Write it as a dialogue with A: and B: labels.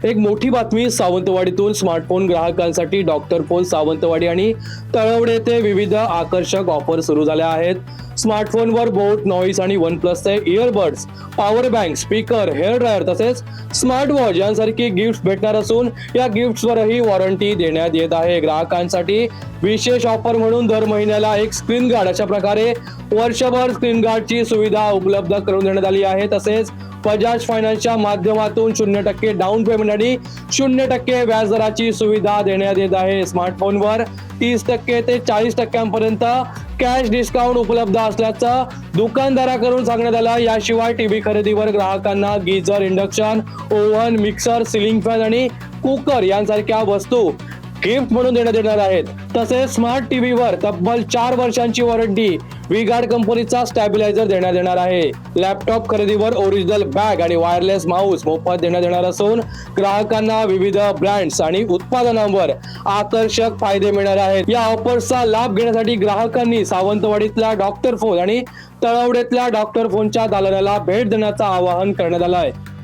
A: एक मोठी बातमी सावंतवाडीतून स्मार्टफोन ग्राहकांसाठी डॉक्टर फोन सावंतवाडी आणि तळवडे येथे विविध आकर्षक ऑफर सुरू झाल्या आहेत. स्मार्टफोनवर बोट नॉईस आणि वन प्लसचे earbuds, power bank, speaker, hair dryer तसेच स्मार्ट वॉच यांसारखी गिफ्ट भेटणार असून या गिफ्ट्सवरही वॉरंटी देण्यात येत आहे. ग्राहकांसाठी विशेष ऑफर म्हणून दर महिन्याला एक स्क्रीन गार्ड अशा प्रकारे वर्षभर स्क्रीन गार्डची सुविधा उपलब्ध करून देण्यात आली आहे. तसेच बजाज फायनान्सच्या माध्यमातून 0% डाऊन पेमेंट आणि 0% व्याजदराची सुविधा देण्यात येत आहे. स्मार्टफोनवर 30% ते 40% कॅश डिस्काउंट उपलब्ध असल्याचं दुकानदाराकडून सांगण्यात आलं. याशिवाय टीव्ही खरेदीवर ग्राहकांना geyser, induction, oven, mixer, ceiling fan आणि कुकर यांसारख्या वस्तू गिफ्ट म्हणून देण्यात येणार आहेत. तसेच स्मार्ट टीव्हीवर तब्बल 4 वर्षांची वॉरंटी विगार्ड कंपनीचा स्टॅबिलायझर देण्यात येणार आहे. लॅपटॉप खरेदीवर ओरिजिनल बॅग आणि वायरलेस माऊस मोफत देण्यात येणार असून ग्राहकांना विविध ब्रँड्स आणि उत्पादनांवर आकर्षक फायदे मिळणार आहेत. या ऑफर्सचा लाभ घेण्यासाठी ग्राहकांनी सावंतवाडीतल्या डॉक्टर फोन आणि तळवडेतल्या डॉक्टर फोनच्या दालनाला भेट देण्याचं आवाहन करण्यात आलं आहे.